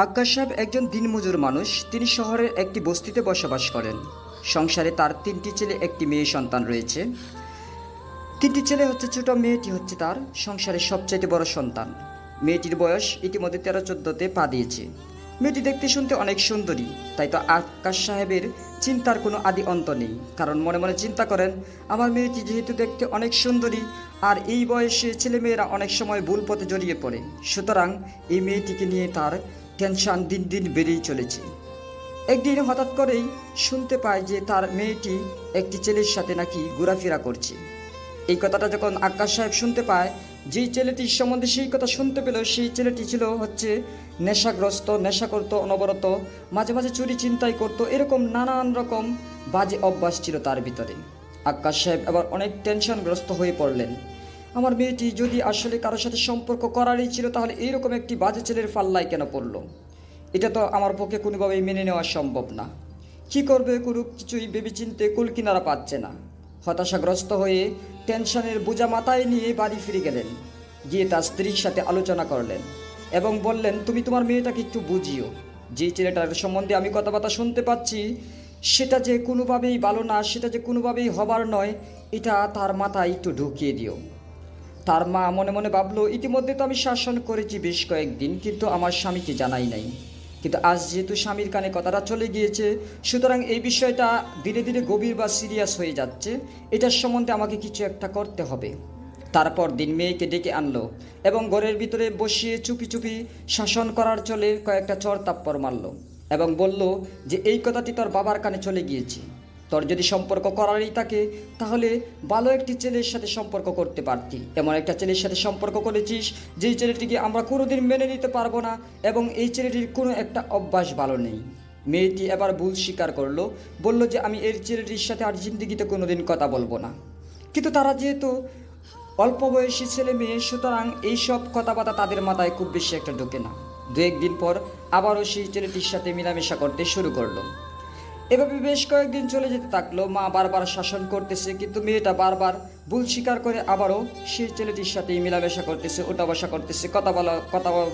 আক্কাস সাহেব একজন দিনমজুর মানুষ। তিনি শহরের একটি বস্তিতে বসবাস করেন। সংসারে তার 3টি ছেলে, একটি মেয়ে সন্তান রয়েছে। 3টি ছেলে হচ্ছে ছোট, মেয়েটি হচ্ছে তার সংসারের সবচাইতে বড় সন্তান। মেয়েটির বয়স ইতিমধ্যে 13-14তে পা দিয়েছে। মেয়েটি দেখতে শুনতে অনেক সুন্দরী, তাই তো আক্কাস সাহেবের চিন্তার কোনো আদি অন্ত নেই। কারণ মনে মনে চিন্তা করেন, আমার মেয়েটি যেহেতু দেখতে অনেক সুন্দরী, আর এই বয়সে ছেলেমেয়েরা অনেক সময় ভুল পথে জড়িয়ে পড়ে, সুতরাং এই মেয়েটিকে নিয়ে তার টেনশন দিন দিন বেড়েই চলেছে। একদিন হঠাৎ করেই শুনতে পায় যে তার মেয়েটি একটি ছেলের সাথে নাকি ঘোরাফেরা করছে। এই কথাটা যখন আক্কাস সাহেব শুনতে পায়, যেই ছেলেটির সম্বন্ধে সেই কথা শুনতে পেল, সেই ছেলেটি ছিল হচ্ছে নেশাগ্রস্ত, নেশা করতো অনবরত, মাঝে মাঝে চুরি ছিনতাই করতো, এরকম নানান রকম বাজে অভ্যাস ছিল তার ভিতরে। আক্কাস সাহেব আবার অনেক টেনশনগ্রস্ত হয়ে পড়লেন। আমার মেয়েটি যদি আসলে কারোর সাথে সম্পর্ক করারই ছিল, তাহলে এইরকম একটি বাজে ছেলের পাল্লায় কেন পড়লো? এটা তো আমার পক্ষে কোনোভাবেই মেনে নেওয়া সম্ভব না। কী করবে কোনো কিছুই ভেবেচিন্তে কুলকিনারা পাচ্ছে না। হতাশাগ্রস্ত হয়ে টেনশনের বোঝা মাথায় নিয়ে বাড়ি ফিরে গেলেন। গিয়ে তার স্ত্রীর সাথে আলোচনা করলেন এবং বললেন, তুমি তোমার মেয়েটাকে একটু বুঝিও। যে ছেলেটার সম্বন্ধে আমি কথাবার্তা শুনতে পাচ্ছি, সেটা যে কোনোভাবেই ভালো না, সেটা যে কোনোভাবেই হবার নয়, এটা তার মাথায় একটু ঢুকিয়ে দিও। তার মা মনে মনে ভাবল, ইতিমধ্যে তো আমি শাসন করেছি বেশ কয়েকদিন, কিন্তু আমার স্বামীকে জানাই নাই। কিন্তু আজ যেহেতু স্বামীর কানে কথাটা চলে গিয়েছে, সুতরাং এই বিষয়টা ধীরে ধীরে গভীর বা সিরিয়াস হয়ে যাচ্ছে। এটার সম্বন্ধে আমাকে কিছু একটা করতে হবে। তারপর দিন মেয়েকে ডেকে আনলো এবং ঘরের ভিতরে বসিয়ে চুপি চুপি শাসন করার চলে কয়েকটা চর তাপ্পর মারল এবং বলল যে এই কথাটি তোর বাবার কানে চলে গিয়েছে। তোর যদি সম্পর্ক করারই থাকে, তাহলে ভালো একটি ছেলের সাথে সম্পর্ক করতে পারতি। এমন একটা ছেলের সাথে সম্পর্ক করেছিস যেই ছেলেটিকে আমরা কোনোদিন মেনে নিতে পারবো না, এবং এই ছেলেটির কোনো একটা অভ্যাস ভালো নেই। মেয়েটি এবার ভুল স্বীকার করলো, বলল যে আমি এই ছেলেটির সাথে আর জিন্দিগিতে কোনোদিন কথা বলবো না। কিন্তু তারা যেহেতু অল্প বয়সী ছেলে মেয়ে, সুতরাং এইসব কথাবার্তা তাদের মাথায় খুব বেশি একটা ঢোকে না। 2-1 দিন পর আবারও সেই ছেলেটির সাথে মেলামেশা করতে শুরু করলো। এভাবে বেশ কয়েকদিন চলে যেতে থাকলো। মা বারবার শাসন করতেছে, কিন্তু মেয়েটা বারবার ভুল স্বীকার করে আবারও সেই ছেলেটির সাথেই মেলামেশা করতেছে, ওঠা বসা করতেছে, কথা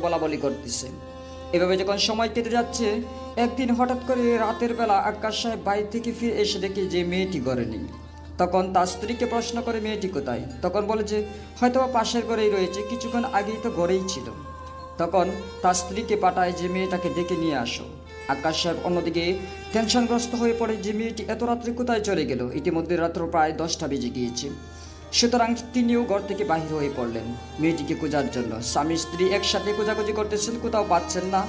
বলা বলি করতেছে। এভাবে যখন সময় কেটে যাচ্ছে, একদিন হঠাৎ করে রাতের বেলা আক্কাস সাহেব বাইরে থেকে ফিরে এসে দেখে যে মেয়েটি ঘরে নেই। তখন তার স্ত্রীকে প্রশ্ন করে, মেয়েটি কোথায়? তখন বলে যে হয়তো পাশের ঘরেই রয়েছে, কিছুক্ষণ আগেই তো ঘরেই ছিল। তখন তার স্ত্রীকে পাঠায় যে মেয়েটাকে ডেকে নিয়ে আসো। আক্কাস সাহেব অন্যদিকে টেনশনগ্রস্ত হয়ে পড়ে যে মেয়েটি এত রাত্রে কোথায় চলে গেল। ইতিমধ্যে রাত্র প্রায় 10টা বেজে গিয়েছে। সুতরাং তিনিও ঘর থেকে বাহির হয়ে পড়লেন মেয়েটিকে খোঁজার জন্য। স্বামী স্ত্রী একসাথে খোঁজাখুঁজি করতেছেন, কোথাও পাচ্ছেন না।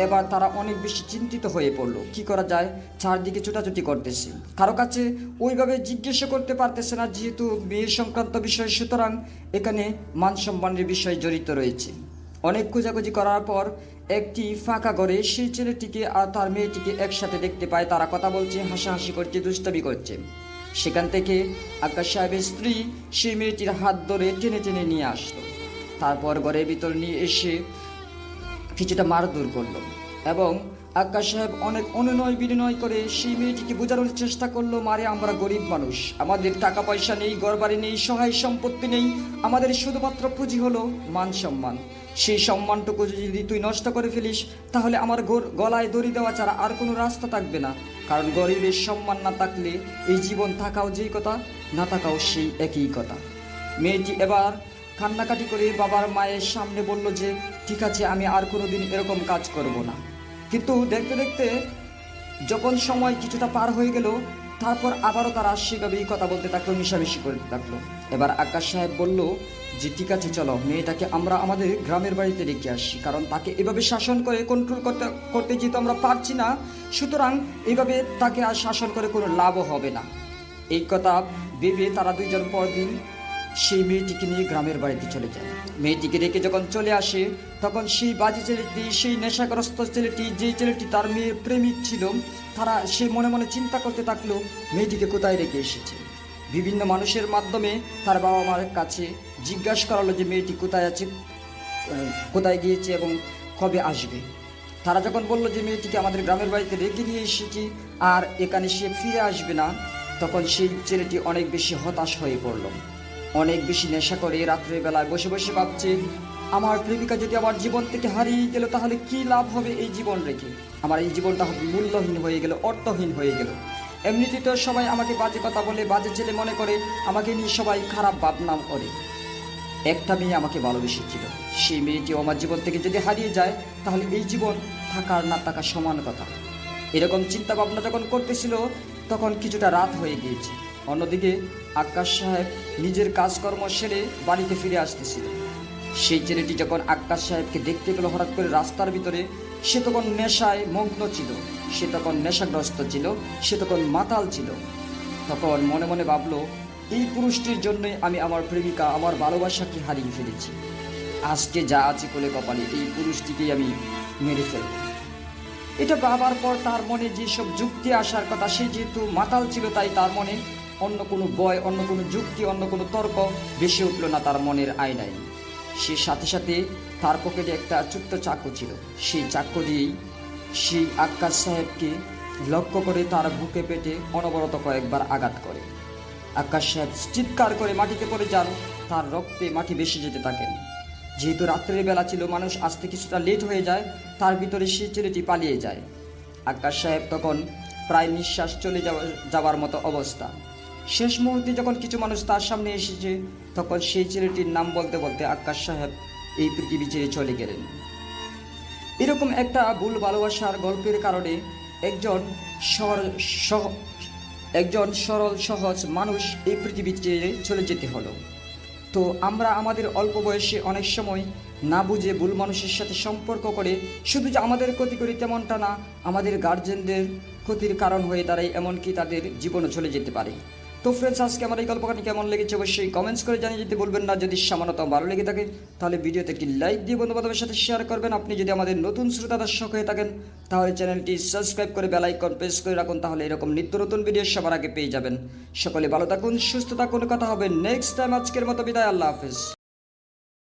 এবার তারা অনেক বেশি চিন্তিত হয়ে পড়লো, কি করা যায়। চারদিকে ছোটাছুটি করতেছে, কারো কাছে ওইভাবে জিজ্ঞাসা করতে পারতেছে না, যেহেতু বিয়ে সংক্রান্ত বিষয়, সুতরাং এখানে মান সম্মানের বিষয় জড়িত রয়েছে। অনেক খোঁজাখুঁজি করার পর একটি ফাঁকা ঘরে সেই ছেলেটিকে আর তার মেয়েটিকে একসাথে দেখতে পায়। তারা কথা বলছে, হাসাহাসি করছে, দুষ্টামি করছে। সেখান থেকে আক্কাস সাহেবের স্ত্রী সেই মেয়েটির হাত ধরে টেনে টেনে নিয়ে আসলো। তারপর ঘরের ভিতর নিয়ে এসে কিছুটা মারধর করলো এবং আক্কাস সাহেব অনেক অনুনয় বিনয় করে সেই মেয়েটিকে বোঝানোর চেষ্টা করলো, মারে আমরা গরিব মানুষ, আমাদের টাকা পয়সা নেই, ঘরবাড়ি নেই, সহায় সম্পত্তি নেই, আমাদের শুধুমাত্র পুঁজি হলো মান সম্মান। সেই সম্মানটুকু যদি তুই নষ্ট করে ফেলিস, তাহলে আমার গলায় দড়ি দেওয়া ছাড়া আর কোনো রাস্তা থাকবে না। কারণ গরিবের সম্মান না থাকলে এই জীবন থাকাও যেই কথা, না থাকাও সেই একই কথা। মেয়েটি এবার কান্নাকাটি করে বাবার মায়ের সামনে বলল যে ঠিক আছে, আমি আর কোনো দিন এরকম কাজ করব না। কিন্তু দেখতে দেখতে যখন সময় কিছুটা পার হয়ে গেল, তারপর আবারও তারা সেভাবেই কথা বলতে থাকলো, মিশামিশি করতে থাকলো। এবার আক্কাস সাহেব বলল যে ঠিক আছে, চলো মেয়েটাকে আমরা আমাদের গ্রামের বাড়িতে রেখে আসি, কারণ তাকে এভাবে শাসন করে কন্ট্রোল করতে যেহেতু আমরা পারছি না, সুতরাং এইভাবে তাকে আর শাসন করে কোনো লাভও হবে না। এই কথা ভেবে তারা দুইজন পরদিন সেই মেয়েটিকে নিয়ে গ্রামের বাড়িতে চলে যায়। মেয়েটিকে রেখে যখন চলে আসে, তখন সেই বাজে ছেলেটি, সেই নেশাগ্রস্ত ছেলেটি, যেই ছেলেটি তার মেয়ের প্রেমিক ছিল, সে মনে মনে চিন্তা করতে থাকলো মেয়েটিকে কোথায় রেখে এসেছে। বিভিন্ন মানুষের মাধ্যমে তার বাবা মার কাছে জিজ্ঞাসা করালো যে মেয়েটি কোথায় আছে, কোথায় গিয়েছে এবং কবে আসবে। তারা যখন বললো যে মেয়েটিকে আমাদের গ্রামের বাড়িতে রেখে নিয়ে এসেছি আর এখানে সে ফিরে আসবে না, তখন সেই ছেলেটি অনেক বেশি হতাশ হয়ে পড়ল। অনেক বেশি নেশা করে রাত্রের বেলায় বসে বসে ভাবছে আমার প্রেমিকা যদি আমার জীবন থেকে হারিয়ে গেল তাহলে কি লাভ হবে এই জীবন রেখে? আমার এই জীবনটা মূল্যহীন হয়ে গেল, অর্থহীন হয়ে গেল। এমনিতে তো সবাই আমাকে বাজে কথা বলে, বাজে ছেলে মনে করে, আমাকে নিয়ে সবাই খারাপ বদনাম করে। একটা মেয়ে আমাকে ভালোবেসেছিল, সেই মেয়েটিও আমার জীবন থেকে যদি হারিয়ে যায় তাহলে এই জীবন থাকার না থাকা সমান কথা। এরকম চিন্তা ভাবনা যখন করতেছিল তখন কিছুটা রাত হয়ে গিয়েছে। অন্যদিকে আক্কাস সাহেব নিজের কাজকর্ম সেরে বাড়িতে ফিরে আসতেছিল। সেই ছেলেটি যখন আক্কাস সাহেবকে দেখতে পেল হঠাৎ করে রাস্তার ভিতরে, সে তখন নেশায় মগ্ন ছিল, সে তখন নেশাগ্রস্ত ছিল, সে তখন মাতাল ছিল। তখন মনে মনে ভাবলো, এই পুরুষটির জন্যই আমি আমার প্রেমিকা, আমার ভালোবাসাকে হারিয়ে ফেলেছি। আজকে যা আছে কোলে কপালে, এই পুরুষটিকেই আমি মেরে ফেলব। এটা ভাবার পর তার মনে যেসব যুক্তি আসার কথা, সে যেহেতু মাতাল ছিল তাই তার মনে অন্য কোনো বয়, অন্য কোনো যুক্তি, অন্য কোনো তর্ক ভেসে উঠল না তার মনের আয়নায়। সে সাথে সাথে তার পকেটে একটা ছোট্ট চাকু ছিল, সেই চাকু দিয়েই সেই আক্কাস সাহেবকে লক্ষ্য করে তার বুকে পেটে অনবরত কয়েকবার আঘাত করে। আক্কাস সাহেব চিৎকার করে মাটিতে পড়ে যান, তার রক্তে মাটি বেশি যেতে থাকেন। যেহেতু রাত্রের বেলা ছিল, মানুষ আসতে কিছুটা লেট হয়ে যায়, তার ভিতরে সেই ছেলেটি পালিয়ে যায়। আক্কাস সাহেব তখন প্রায় নিঃশ্বাস চলে যাওয়ার মতো অবস্থা। শেষ মুহূর্তে যখন কিছু মানুষ তার সামনে এসেছে, তখন সেই ছেলেটির নাম বলতে বলতে আক্কাস সাহেব এই পৃথিবী ছেড়ে চলে গেলেন। এরকম একটা ভুল ভালোবাসার গল্পের কারণে একজন সরল সহজ মানুষ এই পৃথিবী ছেড়ে চলে যেতে হলো। তো আমরা আমাদের অল্প বয়সে অনেক সময় না বুঝে ভুল মানুষের সাথে সম্পর্ক করে শুধু যে আমাদের ক্ষতি করি তেমনটা না, আমাদের গার্জেনদের ক্ষতির কারণ হয়ে দাঁড়ায়, এমনকি তাদের জীবনও চলে যেতে পারে। তো ফ্রেন্ডস, আজকে আমার এই গল্পখানি কেমন লেগেছে অবশ্যই কমেন্টস করে জানিয়ে যেতে বলবেন না। যদি সামান্যতম ভালো লেগে থাকে তাহলে ভিডিওতে একটি লাইক দিয়ে বন্ধুবান্ধবের সাথে শেয়ার করবেন। আপনি যদি আমাদের নতুন শ্রোতা দর্শক হয়ে থাকেন তাহলে চ্যানেলটি সাবস্ক্রাইব করে বেল আইকন প্রেস করে রাখুন, তাহলে এরকম নিত্য নতুন ভিডিও সবার আগে পেয়ে যাবেন। সকলে ভালো থাকুন, সুস্থ থাকুন, কথা হবে নেক্সট টাইম। আজকের মতো বিদায়, আল্লাহ হাফেজ।